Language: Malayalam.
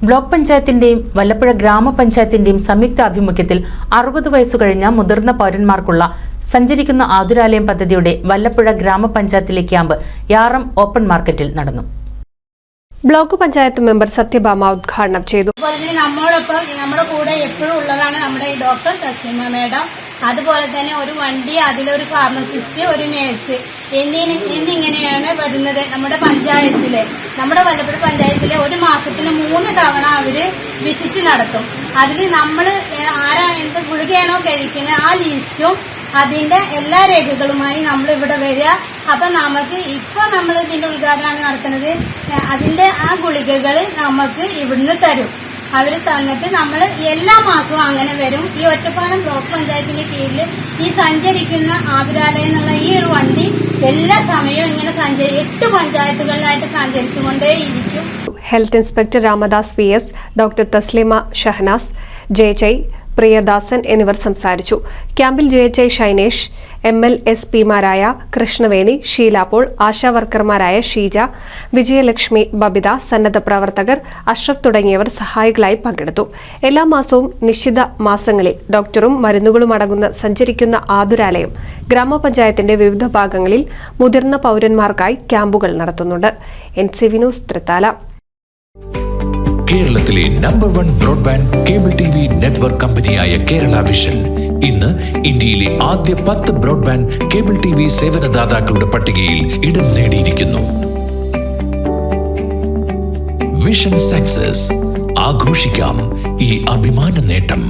ബ്ലോക്ക് പഞ്ചായത്തിന്റെയും വല്ലപ്പുഴ ഗ്രാമപഞ്ചായത്തിന്റെയും സംയുക്ത ആഭിമുഖ്യത്തിൽ 60 വയസ്സു കഴിഞ്ഞ മുതിർന്ന പൗരന്മാർക്കുള്ള സഞ്ചരിക്കുന്ന ആതുരാലയം പദ്ധതിയുടെ വല്ലപ്പുഴ ഗ്രാമപഞ്ചായത്തിലെ ക്യാമ്പ് യാറം ഓപ്പൺ മാർക്കറ്റിൽ നടന്നു. ബ്ലോക്ക് പഞ്ചായത്ത് മെമ്പർ സത്യഭാമ ഉദ്ഘാടനം ചെയ്തു. നമ്മോടൊപ്പം നമ്മുടെ കൂടെ എപ്പോഴും ഉള്ളതാണ് നമ്മുടെ ഈ ഡോക്ടർ തസ്ലിമ മേഡം. അതുപോലെ തന്നെ ഒരു വണ്ടി, അതിലൊരു ഫാർമസിസ്റ്റ്, ഒരു നേഴ്സ് എന്നിങ്ങനെയാണ് വരുന്നത്. നമ്മുടെ വല്ലപ്പുഴ പഞ്ചായത്തിലെ ഒരു മാസത്തിൽ 3 തവണ അവര് വിസിറ്റ് നടത്തും. അതിൽ നമ്മൾ എന്ത് ഗുളികയാണോ കഴിക്കുന്നത് ആ ലിസ്റ്റും അതിന്റെ എല്ലാ രേഖകളുമായി നമ്മൾ ഇവിടെ വരിക. അപ്പൊ നമുക്ക് ഇപ്പൊ നമ്മൾ ഇതിന്റെ ഉദ്ഘാടനമാണ് നടത്തുന്നത്. അതിന്റെ ആ ഗുളികകൾ നമുക്ക് ഇവിടുന്ന് തരും. അവര് തന്നിട്ട് നമ്മൾ എല്ലാ മാസവും അങ്ങനെ വരും. ഈ ഒറ്റപ്പാലം ബ്ലോക്ക് പഞ്ചായത്തിന്റെ കീഴിൽ ഈ സഞ്ചരിക്കുന്ന ആതുരാലയം എന്നുള്ള ഈ ഒരു വണ്ടി എല്ലാ സമയവും ഇങ്ങനെ 8 പഞ്ചായത്തുകളിലായിട്ട് സഞ്ചരിച്ചുകൊണ്ടേയിരിക്കും. Health inspector Ramdas VS, doctor Thaslima Shahanas, JJ Priyadasan എന്നിവർ സംസാരിച്ചു. ക്യാമ്പിൽ JJ ഷൈനേഷ്, MLSPമാരായ കൃഷ്ണവേണി, ഷീലാപോൾ, ആശാവർക്കർമാരായ ഷീജ, വിജയലക്ഷ്മി, ബബിത, സന്നദ്ധ പ്രവർത്തകർ, അഷ്റഫ് തുടങ്ങിയവർ സഹായികളായി പങ്കെടുത്തു. എല്ലാ മാസവും നിശ്ചിത മാസങ്ങളിൽ ഡോക്ടറും മരുന്നുകളും അടങ്ങുന്ന സഞ്ചരിക്കുന്ന ആതുരാലയം ഗ്രാമപഞ്ചായത്തിന്റെ വിവിധ ഭാഗങ്ങളിൽ മുതിർന്ന പൗരന്മാർക്കായി ക്യാമ്പുകൾ നടത്തുന്നുണ്ട്. NCV news, Thrithala. കേരളത്തിലെ number 1 broadband cable TV network കമ്പനിയായ കേരള വിഷൻ ഇന്ന് ഇന്ത്യയിലെ ആദ്യ 10 ബ്രോഡ്ബാൻഡ് കേബിൾ TV സേവനദാതാക്കളുടെ പട്ടികയിൽ ഇടം നേടിയിരിക്കുന്നു. Vision success. ആഘോഷിക്കാം ഈ അഭിമാന നേട്ടം.